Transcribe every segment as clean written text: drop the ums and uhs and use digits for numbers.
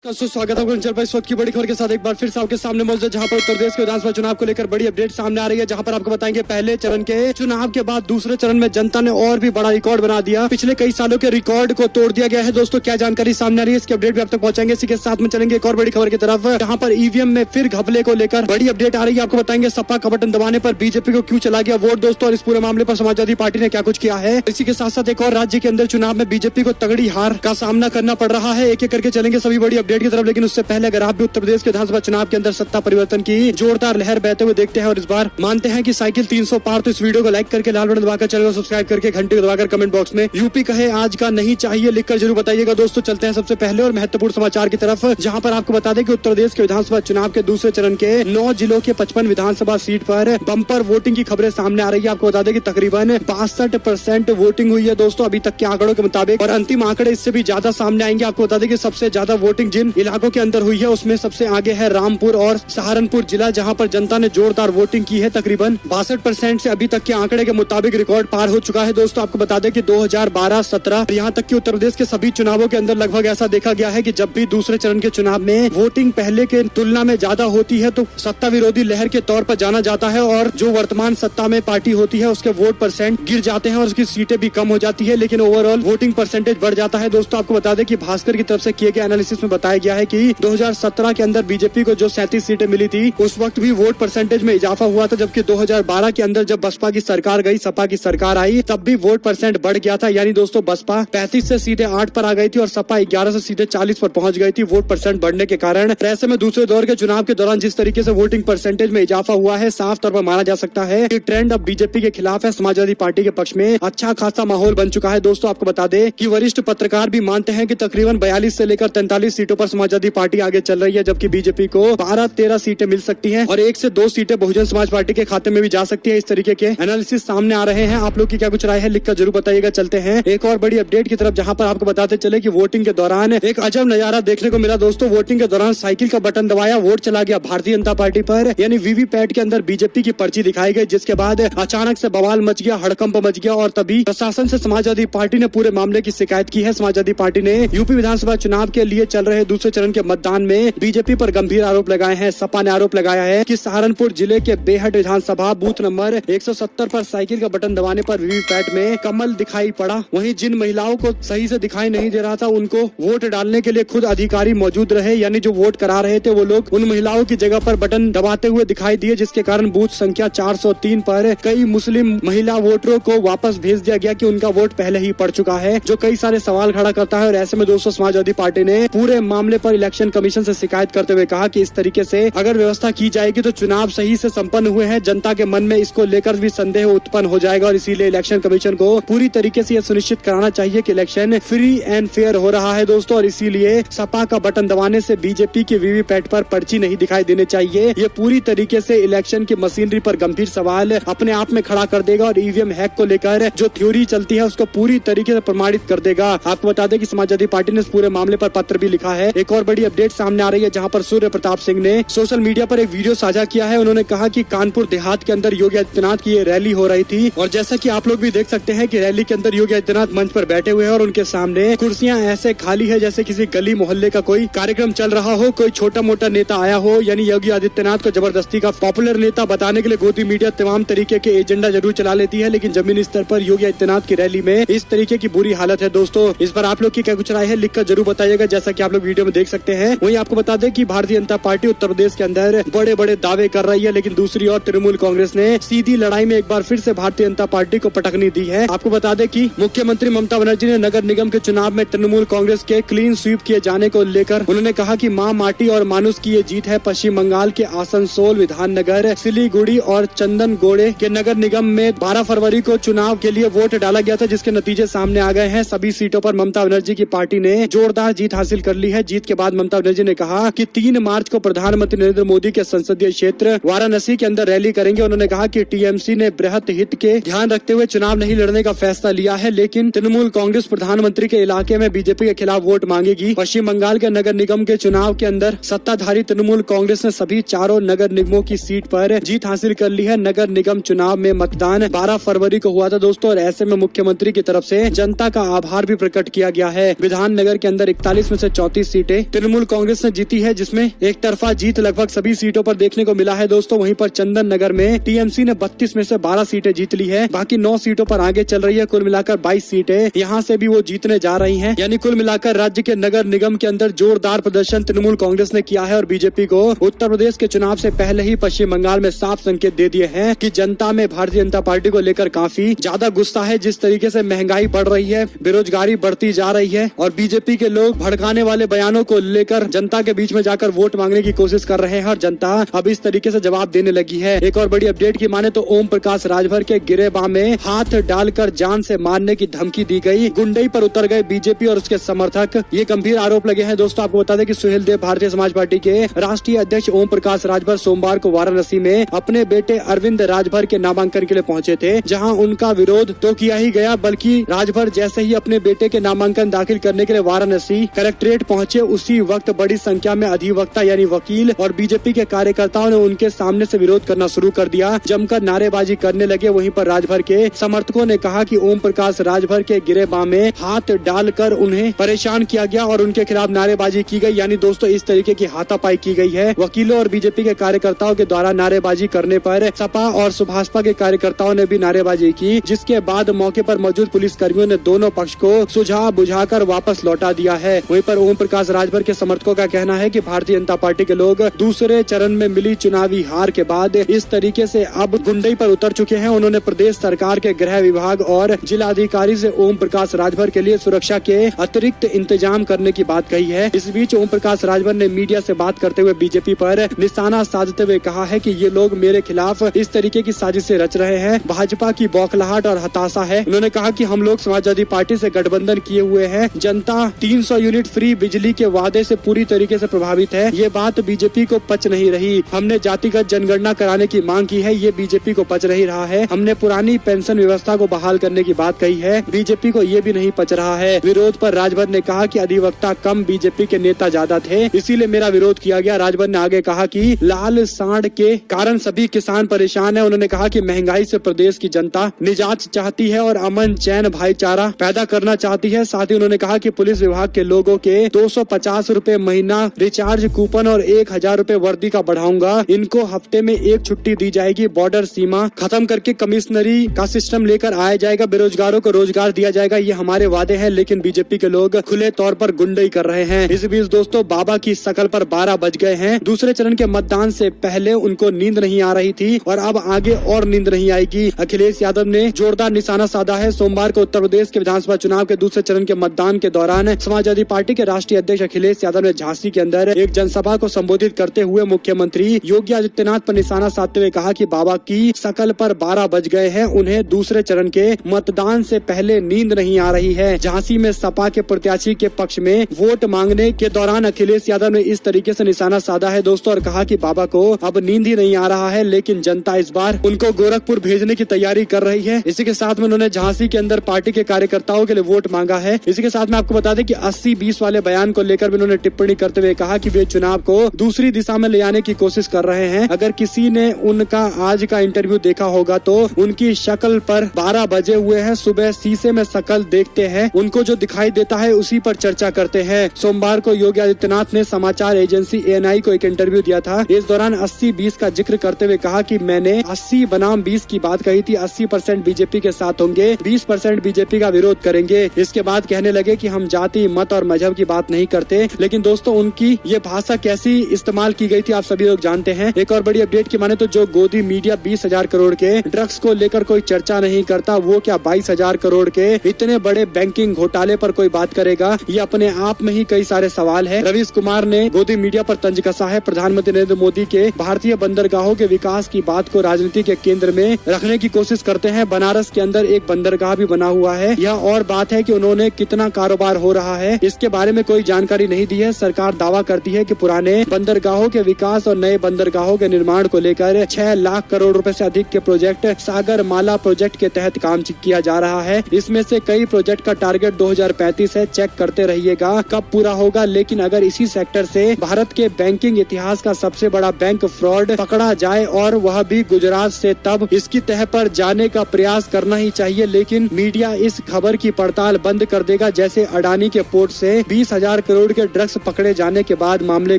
स्वागत है चल इस वक्त की बड़ी खबर के साथ एक बार फिर से आपके सामने मौजूद है, जहां पर उत्तर प्रदेश के विधानसभा चुनाव को लेकर बड़ी अपडेट सामने आ रही है। जहां पर आपको बताएंगे पहले चरण के चुनाव के बाद दूसरे चरण में जनता ने और भी बड़ा रिकॉर्ड बना दिया। पिछले कई सालों के रिकॉर्ड को तोड़ दिया गया है। दोस्तों क्या जानकारी सामने आ रही है, इसकी अपडेट भी आप तक पहुंचाएंगे। इसी के साथ में चलेंगे एक और बड़ी खबर की तरफ, जहाँ पर ईवीएम में फिर घपले को लेकर बड़ी अपडेट आ रही है। आपको बताएंगे सपा का बटन दबाने पर बीजेपी को क्यों चला गया वोट दोस्तों, और इस पूरे मामले पर समाजवादी पार्टी ने क्या कुछ किया है। इसी के साथ साथ एक और राज्य के अंदर चुनाव में बीजेपी को तगड़ी हार का सामना करना पड़ रहा है। एक एक करके चलेंगे सभी बड़ी अपडेट की तरफ, लेकिन उससे पहले अगर आप भी उत्तर प्रदेश के विधानसभा चुनाव के अंदर सत्ता परिवर्तन की जोरदार लहर बहते हुए देखते हैं और इस बार मानते हैं कि साइकिल 300 पार, तो इस वीडियो को लाइक करके लाल बटन दबाकर चैनल को सब्सक्राइब करके घंटे को दबाकर कमेंट बॉक्स में यूपी कहे आज का नहीं चाहिए लिखकर जरूर बताइएगा। दोस्तों चलते हैं सबसे पहले और महत्वपूर्ण समाचार की तरफ, जहां पर आपको बता दें कि उत्तर प्रदेश के विधानसभा चुनाव के दूसरे चरण के 9 जिलों के 55 विधानसभा सीट पर बम्पर वोटिंग की खबरें सामने आ रही है। आपको बता दें कि तकरीबन 62% वोटिंग हुई है दोस्तों अभी तक के आंकड़ों के मुताबिक, और अंतिम आंकड़े इससे भी ज्यादा सामने आएंगे। आपको बता दें कि सबसे ज्यादा वोटिंग जिन इलाकों के अंदर हुई है उसमें सबसे आगे है रामपुर और सहारनपुर जिला, जहां पर जनता ने जोरदार वोटिंग की है। तकरीबन 62% से अभी तक के आंकड़े के मुताबिक रिकॉर्ड पार हो चुका है। दोस्तों आपको बता दें कि 2012-17 यहाँ तक कि उत्तर प्रदेश के सभी चुनावों के अंदर लगभग ऐसा देखा गया है कि जब भी दूसरे चरण के चुनाव में वोटिंग पहले के तुलना में ज्यादा होती है तो सत्ता विरोधी लहर के तौर पर जाना जाता है, और जो वर्तमान सत्ता में पार्टी होती है उसके वोट परसेंट गिर जाते हैं और उसकी सीटें भी कम हो जाती है, लेकिन ओवरऑल वोटिंग परसेंटेज बढ़ जाता है। दोस्तों आपको बता दें कि भास्कर की तरफ से किए गए एनालिसिस में बताया गया है कि 2017 के अंदर बीजेपी को जो 37 सीटें मिली थी उस वक्त भी वोट परसेंटेज में इजाफा हुआ था, जबकि 2012 के अंदर जब बसपा की सरकार गई, सपा की सरकार आई, तब भी वोट परसेंट बढ़ गया था। यानी दोस्तों बसपा 35 से सीधे 8 पर आ गई थी और सपा 11 से सीधे 40 पर पहुंच गई थी वोट परसेंट बढ़ने के कारण। ऐसे में दूसरे दौर के चुनाव के दौरान जिस तरीके से वोटिंग परसेंटेज में इजाफा हुआ है, साफ तौर पर माना जा सकता है कि ट्रेंड अब बीजेपी के खिलाफ है। समाजवादी पार्टी के पक्ष में अच्छा खासा माहौल बन चुका है। दोस्तों आपको बता दें कि वरिष्ठ पत्रकार भी मानते हैं कि तकरीबन 42 से लेकर 43 सीटों पर समाजवादी पार्टी आगे चल रही है, जबकि बीजेपी को 12-13 सीटें मिल सकती हैं और 1 से 2 सीटें बहुजन समाज पार्टी के खाते में भी जा सकती है। इस तरीके के एनालिसिस सामने आ रहे हैं। आप लोग की क्या कुछ राय है लिखकर जरूर बताइएगा। चलते हैं एक और बड़ी अपडेट की तरफ, जहां पर आपको बताते चले कि वोटिंग के दौरान एक अजब नजारा देखने को मिला। दोस्तों वोटिंग के दौरान साइकिल का बटन दबाया, वोट चला गया भारतीय जनता पार्टी पर, यानी वीवीपैट के अंदर बीजेपी की पर्ची दिखाई गई, जिसके बाद अचानक से बवाल मच गया, हड़कंप मच गया और तभी प्रशासन से समाजवादी पार्टी ने पूरे मामले की शिकायत की है। समाजवादी पार्टी ने यूपी विधानसभा चुनाव के लिए चल रहे दूसरे चरण के मतदान में बीजेपी पर गंभीर आरोप लगाए हैं। सपा ने आरोप लगाया है कि सहारनपुर जिले के बेहट विधानसभा बूथ नंबर 170 पर साइकिल का बटन दबाने पर वीवीपैट में कमल दिखाई पड़ा। वहीं जिन महिलाओं को सही से दिखाई नहीं दे रहा था उनको वोट डालने के लिए खुद अधिकारी मौजूद रहे, यानी जो वोट करा रहे थे वो लोग उन महिलाओं की जगह पर बटन दबाते हुए दिखाई दिए, जिसके कारण बूथ संख्या 403 पर कई मुस्लिम महिला वोटरों को वापस भेज दिया गया कि उनका वोट पहले ही पड़ चुका है, जो कई सारे सवाल खड़ा करता है। और ऐसे में दोस्तों समाजवादी पार्टी ने पूरे मामले पर इलेक्शन कमीशन से शिकायत करते हुए कहा कि इस तरीके से अगर व्यवस्था की जाएगी तो चुनाव सही से संपन्न हुए हैं, जनता के मन में इसको लेकर भी संदेह उत्पन्न हो जाएगा और इसीलिए इलेक्शन कमीशन को पूरी तरीके से यह सुनिश्चित कराना चाहिए कि इलेक्शन फ्री एंड फेयर हो रहा है दोस्तों। और इसीलिए सपा का बटन दबाने से बीजेपी की वीवीपैट पर पर्ची नहीं दिखाई देनी चाहिए। ये पूरी तरीके से इलेक्शन की मशीनरी पर गंभीर सवाल अपने आप में खड़ा कर देगा और ईवीएम हैक को लेकर जो थ्योरी चलती है उसको पूरी तरीके से प्रमाणित कर देगा। आपको बता दें कि समाजवादी पार्टी ने इस पूरे मामले पर पत्र भी लिखा है। एक और बड़ी अपडेट सामने आ रही है, जहां पर सूर्य प्रताप सिंह ने सोशल मीडिया पर एक वीडियो साझा किया है। उन्होंने कहा कि कानपुर देहात के अंदर योगी आदित्यनाथ की ये रैली हो रही थी और जैसा कि आप लोग भी देख सकते हैं कि रैली के अंदर योगी आदित्यनाथ मंच पर बैठे हुए हैं और उनके सामने कुर्सियां ऐसे खाली है जैसे किसी गली मोहल्ले का कोई कार्यक्रम चल रहा हो, कोई छोटा मोटा नेता आया हो। यानी योगी आदित्यनाथ को जबरदस्ती का पॉपुलर नेता बताने के लिए गोदी मीडिया तमाम तरीके के एजेंडा जरूर चला लेती है, लेकिन जमीनी स्तर पर योगी आदित्यनाथ की रैली में इस तरीके की बुरी हालत है। दोस्तों इस पर आप लोग की क्या कुछ राय है लिखकर जरूर बताइएगा, जैसा कि आप लोग वीडियो में देख सकते हैं। वहीं आपको बता दें कि भारतीय जनता पार्टी उत्तर प्रदेश के अंदर बड़े बड़े दावे कर रही है, लेकिन दूसरी ओर तृणमूल कांग्रेस ने सीधी लड़ाई में एक बार फिर से भारतीय जनता पार्टी को पटकनी दी है। आपको बता दें कि मुख्यमंत्री ममता बनर्जी ने नगर निगम के चुनाव में तृणमूल कांग्रेस के क्लीन स्वीप किए जाने को लेकर उन्होंने कहा कि मां माटी और मानुष की ये जीत है। पश्चिम बंगाल के आसनसोल, विधाननगर, सिलीगुड़ी और चंदनगोड़े के नगर निगम में 12 फरवरी को चुनाव के लिए वोट डाला गया था, जिसके नतीजे सामने आ गए हैं। सभी सीटों पर ममता बनर्जी की पार्टी ने जोरदार जीत हासिल कर ली है। जीत के बाद ममता बनर्जी ने कहा कि 3 मार्च को प्रधानमंत्री नरेंद्र मोदी के संसदीय क्षेत्र वाराणसी के अंदर रैली करेंगे। उन्होंने कहा कि टीएमसी ने बृहत हित के ध्यान रखते हुए चुनाव नहीं लड़ने का फैसला लिया है, लेकिन तृणमूल कांग्रेस प्रधानमंत्री के इलाके में बीजेपी के खिलाफ वोट मांगेगी। पश्चिम बंगाल के नगर निगम के चुनाव के अंदर सत्ताधारी तृणमूल कांग्रेस ने सभी 4 नगर निगमों की सीट पर जीत हासिल कर ली है। नगर निगम चुनाव में मतदान 12 फरवरी को हुआ था दोस्तों, और ऐसे में मुख्यमंत्री की तरफ से जनता का आभार भी प्रकट किया गया है। विधाननगर के अंदर 41 में से 34 22 सीटें तृणमूल कांग्रेस ने जीती है, जिसमें एक तरफा जीत लगभग सभी सीटों पर देखने को मिला है दोस्तों। वहीं पर चंदन नगर में टीएमसी ने 32 में से 12 सीटें जीत ली है, बाकी 9 सीटों पर आगे चल रही है। कुल मिलाकर 22 सीटें यहाँ से भी वो जीतने जा रही हैं। यानी कुल मिलाकर राज्य के नगर निगम के अंदर जोरदार प्रदर्शन तृणमूल कांग्रेस ने किया है और बीजेपी को उत्तर प्रदेश के चुनाव से पहले ही पश्चिम बंगाल में साफ संकेत दे दिए हैं कि जनता में भारतीय जनता पार्टी को लेकर काफी ज्यादा गुस्सा है। जिस तरीके से महंगाई बढ़ रही है, बेरोजगारी बढ़ती जा रही है और बीजेपी के लोग भड़काने वाले बयानों को लेकर जनता के बीच में जाकर वोट मांगने की कोशिश कर रहे हैं और जनता अब इस तरीके से जवाब देने लगी है। एक और बड़ी अपडेट की माने तो ओम प्रकाश राजभर के गिरेबान में हाथ डालकर जान से मारने की धमकी दी गई। गुंडई पर उतर गए बीजेपी और उसके समर्थक, ये गंभीर आरोप लगे हैं दोस्तों। आपको बता दें कि सुहेल देव भारतीय समाज पार्टी के राष्ट्रीय अध्यक्ष ओम प्रकाश राजभर सोमवार को वाराणसी में अपने बेटे अरविंद राजभर के नामांकन के लिए पहुंचे थे, जहां उनका विरोध तो किया ही गया, बल्कि राजभर जैसे ही अपने बेटे के नामांकन दाखिल करने के लिए वाराणसी कलेक्ट्रेट पहुंचे, उसी वक्त बड़ी संख्या में अधिवक्ता यानी वकील और बीजेपी के कार्यकर्ताओं ने उनके सामने से विरोध करना शुरू कर दिया, जमकर नारेबाजी करने लगे। वहीं पर राजभर के समर्थकों ने कहा कि ओम प्रकाश राजभर के गिरेबान में हाथ डालकर उन्हें परेशान किया गया और उनके खिलाफ नारेबाजी की गई। यानी दोस्तों इस तरीके की हाथापाई की गई है। वकीलों और बीजेपी के कार्यकर्ताओं के द्वारा नारेबाजी करने पर सपा और सुभाषपा के कार्यकर्ताओं ने भी नारेबाजी की, जिसके बाद मौके पर मौजूद पुलिस कर्मियों ने दोनों पक्ष को सुझा बुझाकर वापस लौटा दिया है। वहीं पर ओम प्रकाश राजभर के समर्थकों का कहना है कि भारतीय जनता पार्टी के लोग दूसरे चरण में मिली चुनावी हार के बाद इस तरीके से अब गुंडई पर उतर चुके हैं। उन्होंने प्रदेश सरकार के गृह विभाग और जिलाधिकारी से ओम प्रकाश राजभर के लिए सुरक्षा के अतिरिक्त इंतजाम करने की बात कही है। इस बीच ओम प्रकाश राजभर ने मीडिया से बात करते हुए बीजेपी पर निशाना साधते हुए कहा है कि ये लोग मेरे खिलाफ इस तरीके की साजिशें रच रहे हैं। भाजपा की बौखलाहट और हताशा है। उन्होंने कहा कि हम लोग समाजवादी पार्टी से गठबंधन किए हुए हैं। जनता 300 यूनिट फ्री बिजली के वादे से पूरी तरीके से प्रभावित है। ये बात बीजेपी को पच नहीं रही। हमने जातिगत जनगणना कराने की मांग की है, ये बीजेपी को पच नहीं रहा है। हमने पुरानी पेंशन व्यवस्था को बहाल करने की बात कही है, बीजेपी को ये भी नहीं पच रहा है। विरोध पर राजभर ने कहा कि अधिवक्ता कम, बीजेपी के नेता ज्यादा थे, इसीलिए मेरा विरोध किया गया। राजभर ने आगे कहा कि लाल सांड के कारण सभी किसान परेशान है। उन्होंने कहा कि महंगाई से प्रदेश की जनता निजात चाहती है और अमन चैन भाईचारा पैदा करना चाहती है। साथ ही उन्होंने कहा कि पुलिस विभाग के लोगों के 250 रूपए महीना रिचार्ज कूपन और 1000 रूपए वर्दी का बढ़ाऊंगा। इनको हफ्ते में एक छुट्टी दी जाएगी। बॉर्डर सीमा खत्म करके कमिश्नरी का सिस्टम लेकर आया जाएगा। बेरोजगारों को रोजगार दिया जाएगा। ये हमारे वादे हैं, लेकिन बीजेपी के लोग खुले तौर पर गुंडई कर रहे हैं। इस बीच दोस्तों बाबा की शकल पर 12 बज गए हैं। दूसरे चरण के मतदान से पहले उनको नींद नहीं आ रही थी और अब आगे और नींद नहीं आएगी। अखिलेश यादव ने जोरदार निशाना साधा है। सोमवार को उत्तर प्रदेश के विधानसभा चुनाव के दूसरे चरण के मतदान के दौरान समाजवादी पार्टी के राष्ट्रीय अध्यक्ष अखिलेश यादव ने झांसी के अंदर एक जनसभा को संबोधित करते हुए मुख्यमंत्री योगी आदित्यनाथ पर निशाना साधते हुए कहा कि बाबा की शकल पर 12 बज गए हैं। उन्हें दूसरे चरण के मतदान से पहले नींद नहीं आ रही है। झांसी में सपा के प्रत्याशी के पक्ष में वोट मांगने के दौरान अखिलेश यादव ने इस तरीके से निशाना साधा है दोस्तों और कहा कि बाबा को अब नींद ही नहीं आ रहा है, लेकिन जनता इस बार उनको गोरखपुर भेजने की तैयारी कर रही है। इसी के साथ में उन्होंने झांसी के अंदर पार्टी के कार्यकर्ताओं के लिए वोट मांगा है। इसी के साथ में आपको बता दें कि 80-20 वाले बयान को लेकर भी उन्होंने टिप्पणी करते हुए कहा कि वे चुनाव को दूसरी दिशा में ले आने की कोशिश कर रहे हैं। अगर किसी ने उनका आज का इंटरव्यू देखा होगा तो उनकी शक्ल पर 12 बजे हुए हैं। सुबह शीशे में शक्ल देखते हैं, उनको जो दिखाई देता है उसी पर चर्चा करते हैं। सोमवार को योगी आदित्यनाथ ने समाचार एजेंसी ANI को एक इंटरव्यू दिया था। इस दौरान 80-20 का जिक्र करते हुए कहा कि मैंने 80 बनाम 20 की बात कही थी। 80% बीजेपी के साथ होंगे, 20% बीजेपी का विरोध करेंगे। इसके बाद कहने लगे कि हम जाति, मत और मजहब की बात नहीं करते। लेकिन दोस्तों उनकी ये भाषा कैसी इस्तेमाल की गई थी आप सभी लोग जानते हैं। एक और बड़ी अपडेट की माने तो जो गोदी मीडिया 20,000 करोड़ के ड्रग्स को लेकर कोई चर्चा नहीं करता, वो क्या 22,000 करोड़ के इतने बड़े बैंकिंग घोटाले पर कोई बात करेगा? ये अपने आप में ही कई सारे सवाल है। रवीश कुमार ने गोदी मीडिया पर तंज कसा है। प्रधानमंत्री नरेंद्र मोदी के भारतीय बंदरगाहों के विकास की बात को राजनीति के केंद्र में रखने की कोशिश करते हैं। बनारस के अंदर एक बंदरगाह भी बना हुआ है। यह और बात है कि उन्होंने कितना कारोबार हो रहा है इसके बारे में कोई जानकारी नहीं दी है। सरकार दावा करती है कि पुराने बंदरगाहों के विकास और नए बंदरगाहों के निर्माण को लेकर 6 लाख करोड़ रुपए से अधिक के प्रोजेक्ट सागर माला प्रोजेक्ट के तहत काम किया जा रहा है। इसमें से कई प्रोजेक्ट का टारगेट 2035 है। चेक करते रहिएगा कब पूरा होगा। लेकिन अगर इसी सेक्टर से भारत के बैंकिंग इतिहास का सबसे बड़ा बैंक फ्रॉड पकड़ा जाए और वह भी गुजरात से, तब इसकी तह पर जाने का प्रयास करना ही चाहिए। लेकिन मीडिया इस खबर की पड़ताल बंद कर देगा। जैसे अडानी के पोर्ट से 20,000 22,000 करोड़ के ड्रग्स पकड़े जाने के बाद मामले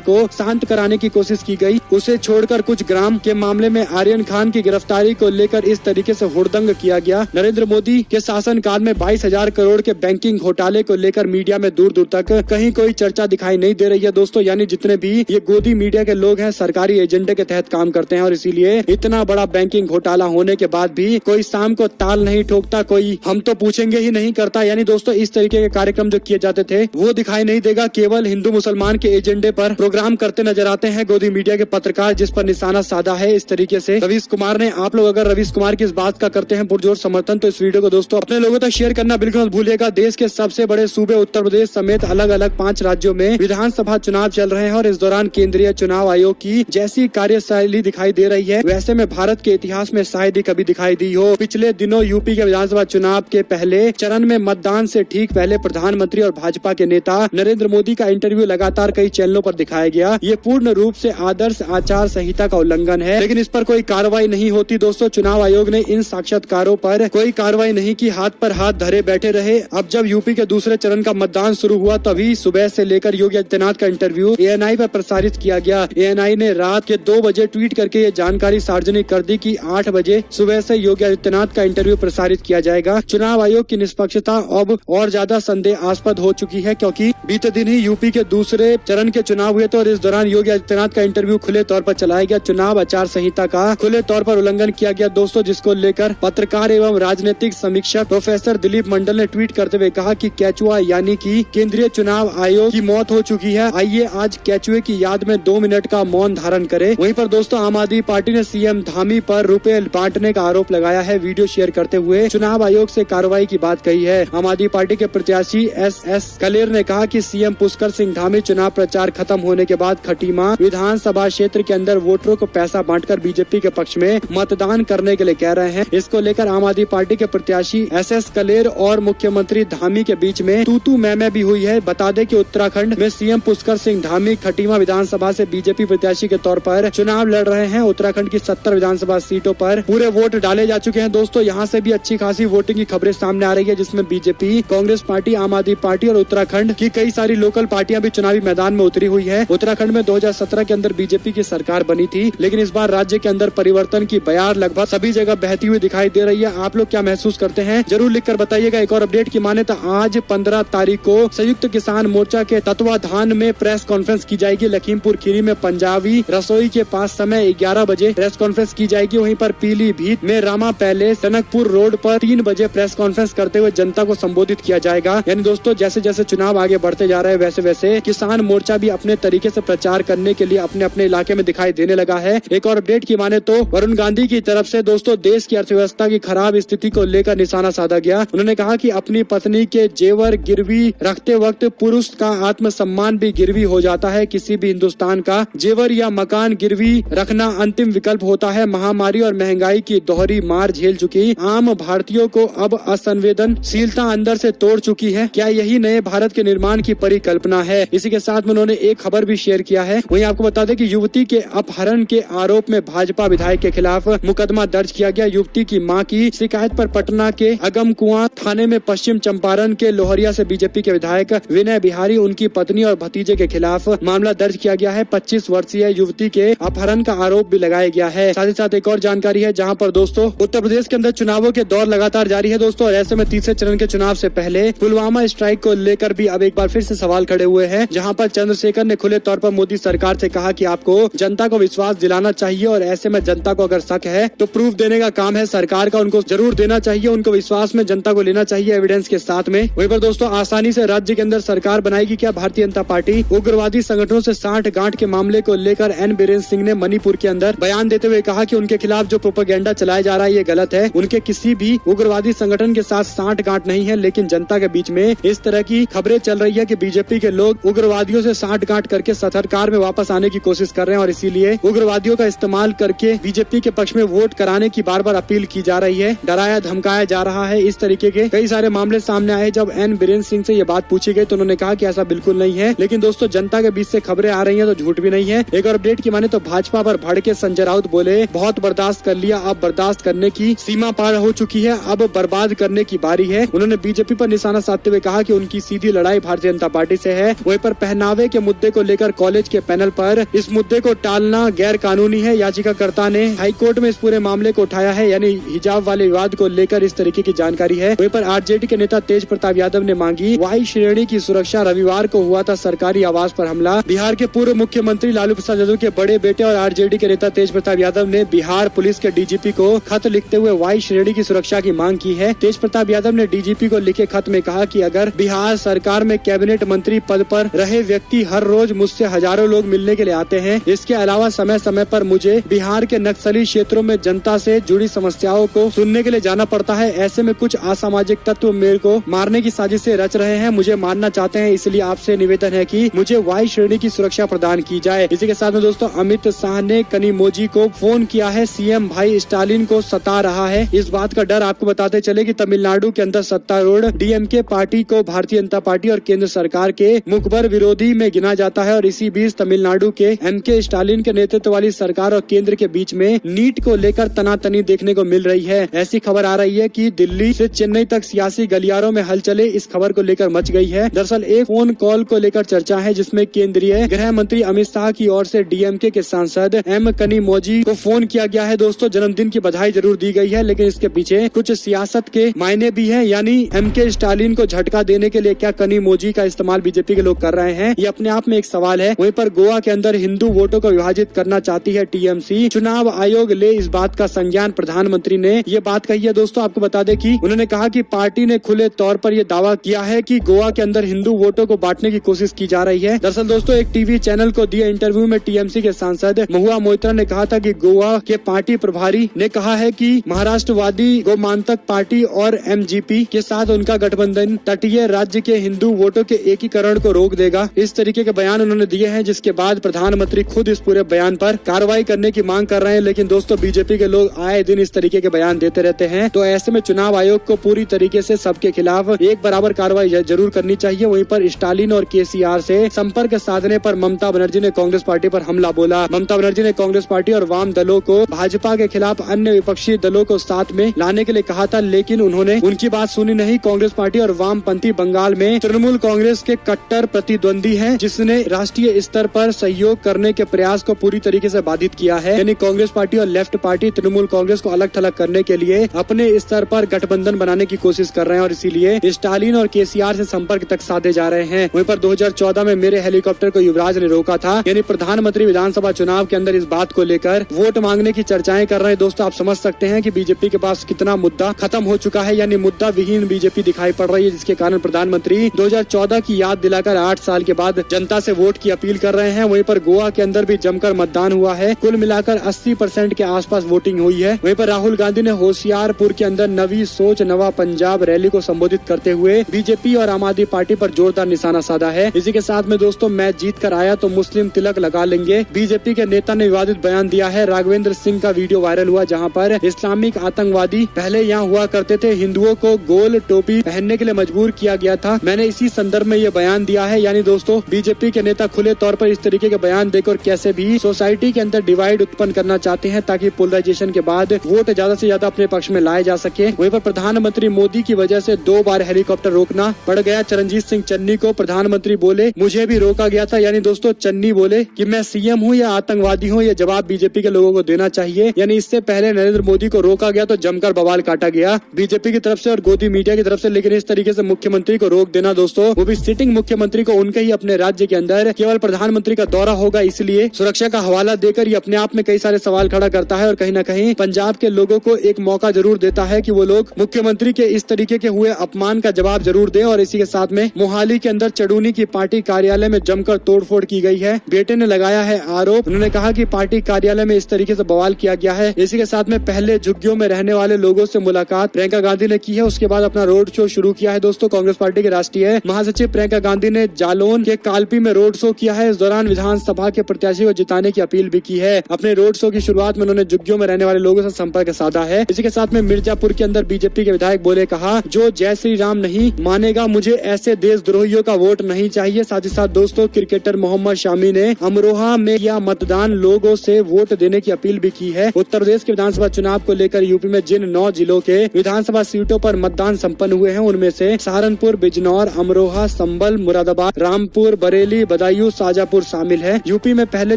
को शांत कराने की कोशिश की गई। उसे छोड़कर कुछ ग्राम के मामले में आर्यन खान की गिरफ्तारी को लेकर इस तरीके से हुड़दंग किया गया। नरेंद्र मोदी के शासनकाल में 22,000 करोड़ के बैंकिंग घोटाले को लेकर मीडिया में दूर दूर तक कहीं कोई चर्चा दिखाई नहीं दे रही है दोस्तों। यानी जितने भी ये गोदी मीडिया के लोग हैं सरकारी एजेंडे के तहत काम करते हैं और इसीलिए इतना बड़ा बैंकिंग घोटाला होने के बाद भी कोई शाम को ताल नहीं ठोकता, कोई हम तो पूछेंगे ही नहीं करता। यानी दोस्तों इस तरीके के कार्यक्रम जो किए जाते थे वो दिखाई नहीं देगा। केवल हिंदू मुसलमान के एजेंडे पर प्रोग्राम करते नजर आते हैं गोदी मीडिया के पत्रकार, जिस पर निशाना साधा है इस तरीके से रवीश कुमार ने। आप लोग अगर रवीश कुमार की इस बात का करते हैं पुरजोर समर्थन तो इस वीडियो को दोस्तों अपने लोगों तक शेयर करना बिल्कुल मत भूलिएगा। देश के सबसे बड़े सूबे उत्तर प्रदेश समेत अलग अलग 5 राज्यों में विधानसभा चुनाव चल रहे हैं और इस दौरान केंद्रीय चुनाव आयोग की जैसी कार्यशैली दिखाई दे रही है वैसे में भारत के इतिहास में शायद ही कभी दिखाई दी हो। पिछले दिनों यूपी के विधानसभा चुनाव के पहले चरण में मतदान से ठीक पहले प्रधानमंत्री और भाजपा के नेता नरेंद्र मोदी का इंटरव्यू लगातार कई चैनलों पर दिखाया गया। ये पूर्ण रूप से आदर्श आचार संहिता का उल्लंघन है, लेकिन इस पर कोई कार्रवाई नहीं होती दोस्तों। चुनाव आयोग ने इन साक्षात्कारों पर कोई कार्रवाई नहीं की, हाथ पर हाथ धरे बैठे रहे। अब जब यूपी के दूसरे चरण का मतदान शुरू हुआ तभी सुबह से लेकर योगी आदित्यनाथ का इंटरव्यू ANI पर प्रसारित किया गया। ANI ने रात के 2 बजे ट्वीट करके ये जानकारी सार्वजनिक कर दी कि 8 बजे सुबह से योगी आदित्यनाथ का इंटरव्यू प्रसारित किया जाएगा। चुनाव आयोग की निष्पक्षता अब और ज्यादा संदेहास्पद हो चुकी है क्योंकि बीते दिन ही यूपी के दूसरे चरण के चुनाव हुए थे और इस दौरान योगी आदित्यनाथ का इंटरव्यू खुले तौर पर चलाया गया। चुनाव आचार संहिता का खुले तौर पर उल्लंघन किया गया दोस्तों, जिसको लेकर पत्रकार एवं राजनीतिक समीक्षक प्रोफेसर दिलीप मंडल ने ट्वीट करते हुए कहा कि केचुआ यानी कि केंद्रीय चुनाव आयोग की मौत हो चुकी है। आइए आज केचुए की याद में 2 मिनट का मौन धारण करें। वहीं पर दोस्तों आम आदमी पार्टी ने CM धामी पर रुपए बांटने का आरोप लगाया है। वीडियो शेयर करते हुए चुनाव आयोग से कार्रवाई की बात कही है। आम आदमी पार्टी के प्रत्याशी SS कलेर ने कहा कि CM पुष्कर सिंह धामी चुनाव प्रचार खत्म होने के बाद खटीमा विधानसभा क्षेत्र के अंदर वोटरों को पैसा बांटकर बीजेपी के पक्ष में मतदान करने के लिए कह रहे हैं। इसको लेकर आम आदमी पार्टी के प्रत्याशी SS कलेर और मुख्यमंत्री धामी के बीच में तू मैं भी हुई है। बता दें कि उत्तराखंड में CM पुष्कर सिंह धामी खटीमा विधानसभा से बीजेपी प्रत्याशी के तौर पर चुनाव लड़ रहे हैं। उत्तराखंड की 70 विधानसभा सीटों पर पूरे वोट डाले जा चुके हैं दोस्तों। यहाँ से भी अच्छी खासी वोटिंग की खबरें सामने आ रही है, जिसमें बीजेपी, कांग्रेस पार्टी, आम आदमी पार्टी और उत्तराखंड की कई सारी लोकल पार्टियां भी चुनावी मैदान में उतरी हुई है। उत्तराखंड में 2017 के अंदर बीजेपी की सरकार बनी थी, लेकिन इस बार राज्य के अंदर परिवर्तन की बयार लगभग सभी जगह बहती हुई दिखाई दे रही है। आप लोग क्या महसूस करते हैं जरूर लिखकर बताइएगा। एक और अपडेट की माने तो आज 15 तारीख को संयुक्त किसान मोर्चा के तत्वाधान में प्रेस कॉन्फ्रेंस की जाएगी। लखीमपुर खीरी में पंजाबी रसोई के पास समय 11 बजे प्रेस कॉन्फ्रेंस की जाएगी। वहीं पर पीलीभीत में रामा पैलेस टनकपुर रोड पर 3 बजे प्रेस कॉन्फ्रेंस करते हुए जनता को संबोधित किया जाएगा। यानी दोस्तों जैसे जैसे चुनाव आगे बढ़ते जा रहे हैं वैसे वैसे किसान मोर्चा भी अपने तरीके से प्रचार करने के लिए अपने अपने इलाके में दिखाई देने लगा है। एक और अपडेट की माने तो वरुण गांधी की तरफ से दोस्तों देश की अर्थव्यवस्था की खराब स्थिति को लेकर निशाना साधा गया। उन्होंने कहा कि अपनी पत्नी के जेवर गिरवी रखते वक्त पुरुष का आत्मसम्मान भी गिरवी हो जाता है। किसी भी हिंदुस्तान का जेवर या मकान गिरवी रखना अंतिम विकल्प होता है। महामारी और महंगाई की दोहरी मार झेल चुकी आम भारतीयों को अब असंवेदनशीलता अंदर से तोड़ चुकी है। क्या यही नए भारत के निर्माण की परिकल्पना है? इसी के साथ में उन्होंने एक खबर भी शेयर किया है। वहीं आपको बता दें कि युवती के अपहरण के आरोप में भाजपा विधायक के खिलाफ मुकदमा दर्ज किया गया। युवती की मां की शिकायत पर पटना के अगमकुआं थाने में पश्चिम चंपारण के लोहरिया से बीजेपी के विधायक विनय बिहारी, उनकी पत्नी और भतीजे के खिलाफ मामला दर्ज किया गया है। 25 वर्षीय युवती के अपहरण का आरोप भी लगाया गया है। साथ ही साथ एक और जानकारी है जहां पर दोस्तों उत्तर प्रदेश के अंदर चुनावों के दौर लगातार जारी है दोस्तों, और ऐसे में तीसरे चरण के चुनाव से पहले पुलवामा स्ट्राइक को लेकर भी अब एक बार फिर से सवाल खड़े हुए हैं, जहां पर चंद्रशेखर ने खुले तौर पर मोदी सरकार से कहा कि आपको जनता को विश्वास दिलाना चाहिए और ऐसे में जनता को अगर शक है तो प्रूफ देने का काम है सरकार का, उनको जरूर देना चाहिए, उनको विश्वास में जनता को लेना चाहिए एविडेंस के साथ में। वहीं पर दोस्तों आसानी से राज्य के अंदर सरकार बनाएगी क्या भारतीय जनता पार्टी? उग्रवादी संगठनों से साठ गांठ के मामले को लेकर N बीरेन सिंह ने मणिपुर के अंदर बयान देते हुए कहा कि उनके खिलाफ जो प्रोपेगेंडा चलाया जा रहा है ये गलत है। उनके किसी भी उग्रवादी संगठन के साथ साठ गांठ नहीं है, लेकिन जनता के बीच में इस तरह की खबरें चल रही है कि बीजेपी के लोग उग्रवादियों से साठ गांठ करके सरकार में वापस आने की कोशिश कर रहे हैं और इसीलिए उग्रवादियों का इस्तेमाल करके बीजेपी के पक्ष में वोट कराने की बार बार अपील की जा रही है, डराया धमकाया जा रहा है। इस तरीके के कई सारे मामले सामने आए। जब N बीरेन सिंह से ये बात पूछी गई तो उन्होंने कहा कि ऐसा बिल्कुल नहीं है, लेकिन दोस्तों जनता के बीच से खबरें आ रही हैं तो झूठ भी नहीं है। एक और अपडेट की माने तो भाजपा पर भड़के संजय राउत बोले बहुत बर्दाश्त कर लिया, अब बर्दाश्त करने की सीमा पार हो चुकी है, अब बर्बाद करने की बारी है। उन्होंने बीजेपी पर निशाना साधते हुए कहा कि उनकी सीधी लड़ाई भारतीय जनता पार्टी से है। वहीं पर पहनावे के मुद्दे को लेकर कॉलेज के पैनल पर इस मुद्दे को टालना गैर कानूनी है। याचिकाकर्ता ने हाईकोर्ट में इस पूरे मामले को उठाया है, यानी हिजाब वाले विवाद को लेकर इस तरीके की जानकारी है। वहीं पर आरजेडी के नेता तेज प्रताप यादव ने मांगी वाई श्रेणी की सुरक्षा। रविवार को हुआ था सरकारी आवास पर हमला। बिहार के पूर्व मुख्यमंत्री लालू प्रसाद यादव के बड़े बेटे और आरजेडी के नेता तेज प्रताप यादव ने बिहार पुलिस के डीजीपी को खत लिखते हुए वाई श्रेणी की सुरक्षा की मांग की है। तेज प्रताप यादव ने डीजीपी को लिखे खत में कहा कि अगर बिहार सरकार में कैबिनेट मंत्री पद पर रहे व्यक्ति हर रोज मुझसे हजारों लोग मिलने के लिए आते हैं, इसके अलावा समय समय पर मुझे बिहार के नक्सली क्षेत्रों में जनता से जुड़ी समस्याओं को सुनने के लिए जाना पड़ता है। ऐसे में कुछ असामाजिक तत्व मेरे को मारने की साजिशें रच रहे हैं, मुझे मारना चाहते हैं। इसलिए आपसे निवेदन है कि मुझे वाई श्रेणी की सुरक्षा प्रदान की जाए। इसी के साथ में दोस्तों अमित शाह ने कनिमोझी को फोन किया है। सीएम भाई स्टालिन को सता रहा है, इस बात का डर। आपको बताते चले कि तमिलनाडु के अंदर सत्तारूढ़ डीएमके पार्टी को भारतीय जनता पार्टी और केंद्र सरकार के मुखबर विरोधी में गिना जाता है। और इसी बीच तमिलनाडु के एमके स्टालिन के नेतृत्व वाली सरकार और केंद्र के बीच में नीट को लेकर तनातनी देखने को मिल रही है। ऐसी खबर आ रही है कि दिल्ली से चेन्नई तक सियासी गलियारों में हलचलें इस खबर को लेकर मच गई है। दरअसल एक फोन कॉल को लेकर चर्चा है, जिसमें केंद्रीय गृह मंत्री अमित शाह की ओर से डीएमके के सांसद एम कनिमोझी को फोन किया गया है। दोस्तों जन्मदिन की बधाई जरूर दी गई है, लेकिन इसके पीछे कुछ सियासत के मायने भी है। यानी एमके स्टालिन को झटका देने के लिए क्या कनिमोझी का इस्तेमाल बीजेपी के लोग कर रहे हैं, ये अपने आप में एक सवाल है। वहीं पर गोवा के अंदर हिंदू वोटों को विभाजित करना चाहती है टीएमसी। चुनाव आयोग ले इस बात का संज्ञान। प्रधानमंत्री ने ये बात कही है। दोस्तों आपको बता दें कि उन्होंने कहा कि पार्टी ने खुले तौर पर यह दावा किया है कि गोवा के अंदर हिंदू वोटों को बांटने की कोशिश की जा रही है। दरअसल दोस्तों एक टीवी चैनल को दिए इंटरव्यू में टीएमसी के सांसद महुआ मोइत्रा ने कहा था कि गोवा के पार्टी प्रभारी ने कहा है कि महाराष्ट्रवादी गोमांतक पार्टी और एमजीपी के साथ उनका गठबंधन तटीय राज्य के हिंदू वोटों के एकीकरण को रोक देगा। इस तरीके के बयान उन्होंने दिए हैं, जिसके बाद प्रधानमंत्री खुद इस पूरे बयान पर कार्रवाई करने की मांग कर रहे हैं। लेकिन दोस्तों बीजेपी के लोग आए दिन इस तरीके के बयान देते रहते हैं, तो ऐसे में चुनाव आयोग को पूरी तरीके से सबके खिलाफ एक बराबर कार्रवाई जरूर करनी चाहिए। वहीं पर स्टालिन और केसीआर से संपर्क साधने पर ममता बनर्जी ने कांग्रेस पार्टी पर हमला बोला। ममता बनर्जी ने कांग्रेस पार्टी और वाम दलों को भाजपा के खिलाफ अन्य विपक्षी दलों को साथ में लाने के लिए कहा था, लेकिन उन्होंने उनकी बात सुनी नहीं। कांग्रेस पार्टी और वामपंथी बंगाल में तृणमूल कांग्रेस के कट्टर प्रतिद्वंदी है, जिसने राष्ट्रीय स्तर पर सहयोग करने के प्रयास को पूरी तरीके से बाधित किया है। यानी कांग्रेस पार्टी और लेफ्ट पार्टी तृणमूल कांग्रेस को अलग थलग करने के लिए अपने स्तर पर गठबंधन बनाने की कोशिश कर रहे हैं और इसीलिए स्टालिन और केसीआर से संपर्क तक साधे जा रहे हैं। वहीं पर 2014 में मेरे हेलीकॉप्टर को युवराज ने रोका था, यानी प्रधानमंत्री विधानसभा चुनाव के अंदर इस बात को लेकर वोट मांगने की चर्चाएं कर रहे हैं। दोस्तों आप समझ सकते हैं कि बीजेपी के पास कितना मुद्दा खत्म हो चुका है, यानी मुद्दा विहीन बीजेपी दिखाई पड़ रही है, जिसके कारण प्रधानमंत्री 2014 की याद दिलाकर 8 साल के बाद जनता से वोट की अपील कर रहे हैं। वहीं पर गोवा के अंदर भी जमकर मतदान हुआ है, कुल मिलाकर 80% के आसपास वोटिंग हुई है। वहीं पर राहुल गांधी ने होशियारपुर के अंदर नवी सोच नवा पंजाब रैली को संबोधित करते हुए बीजेपी और आम आदमी पार्टी पर जोरदार निशाना साधा है। इसी के साथ में दोस्तों मैच जीत कर आया तो मुस्लिम तिलक लगा लेंगे, बीजेपी के नेता ने विवादित बयान दिया है। राघवेंद्र सिंह का वीडियो वायरल हुआ, जहां पर इस्लामिक आतंकवादी पहले यहाँ हुआ करते थे, हिंदुओं को गोल टोपी पहनने के लिए मजबूर किया गया था। मैंने इसी संदर्भ में ये बयान दिया है। यानी दोस्तों बीजेपी के नेता खुले तौर पर इस तरीके के बयान देकर कैसे भी सोसाइटी के अंदर डिवाइड उत्पन्न करना चाहते हैं, ताकि पोलराइजेशन के बाद वोट ज्यादा से ज्यादा अपने पक्ष में लाए जा सके। वहीं पर प्रधानमंत्री मोदी की वजह से 2 बार हेलीकॉप्टर रोकना पड़ गया चरणजीत सिंह चन्नी को। प्रधानमंत्री बोले मुझे भी रोका गया था, यानी दोस्तों चन्नी बोले कि मैं सीएम हूँ या आतंकवादी हूँ, ये जवाब बीजेपी के लोगों को देना चाहिए। यानी इससे पहले नरेंद्र मोदी को रोका गया तो जमकर बवाल काटा गया बीजेपी की तरफ से और गोदी मीडिया की तरफ से। लेकिन इस तरीके से मुख्यमंत्री को रोक देना दोस्तों, वो भी सिटिंग मुख्यमंत्री को, उनके ही अपने राज्य के अंदर केवल प्रधानमंत्री का दौरा होगा, इसलिए सुरक्षा का हवाला देकर ये अपने आप में कई सारे सवाल खड़ा करता है और कहीं न कहीं पंजाब के लोगों को एक मौका जरूर देता है कि वो लोग मुख्यमंत्री के इस तरीके के हुए अपमान का जवाब जरूर दें। और इसी के साथ में मोहाली के अंदर चड़ूनी की पार्टी कार्यालय में जमकर तोड़फोड़ की गई है। बेटे ने लगाया है आरोप, उन्होंने कहा कि पार्टी कार्यालय में इस तरीके से बवाल किया गया है। इसी के साथ में पहले झुग्गियों में रहने वाले लोगों से मुलाकात प्रियंका गांधी ने की है, उसके बाद अपना रोड शो शुरू किया है। दोस्तों कांग्रेस पार्टी के राष्ट्रीय महासचिव प्रियंका गांधी ने जालौन के कालपी में रोड शो किया है। इस दौरान विधानसभा के प्रत्याशी को जिताने की अपील भी की है। अपने रोड शो की शुरुआत में उन्होंने झुग्गियों में रहने वाले लोगों से संपर्क साधा है। इसी के साथ में मिर्जापुर के अंदर बीजेपी के विधायक बोले, कहा जो जय श्री राम नहीं मानेगा मुझे ऐसे देशद्रोहियों का वोट नहीं चाहिए। साथ ही साथ दोस्तों क्रिकेटर मोहम्मद शामी ने अमरोहा में किया मतदान, लोगों से वोट देने की अपील भी की है। उत्तर प्रदेश के विधानसभा चुनाव को लेकर यूपी में जिन 9 जिलों के विधानसभा सीटों पर मतदान संपन्न हुए हैं, उनमें से सहारनपुर, बिजनौर, अमरोहा, संभल, मुरादाबाद, रामपुर, बरेली, बदायूं, शाजापुर शामिल है। यूपी में पहले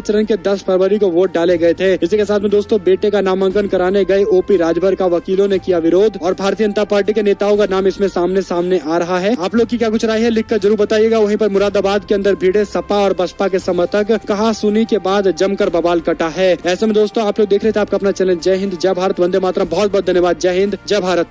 चरण के 10 फरवरी को वोट डाले गए थे। इसी के साथ में दोस्तों बेटे का नामांकन कराने गए ओपी राजभर का वकीलों ने किया विरोध और भारतीय जनता पार्टी के नेताओं का नाम इसमें सामने आ रहा है। आप लोग की क्या कुछ राय है, लिखकर जरूर बताइएगा। वहीं पर मुरादाबाद के अंदर भीड़े सपा और बसपा के समर्थक, कहा सुनी के बाद जमकर बवाल कटा है। ऐसे में दोस्तों आप लोग देख रहे थे आपका अपना चैनल जय हिंद जय भारत वंदे मातरम। बहुत बहुत धन्यवाद। जय हिंद जय भारत।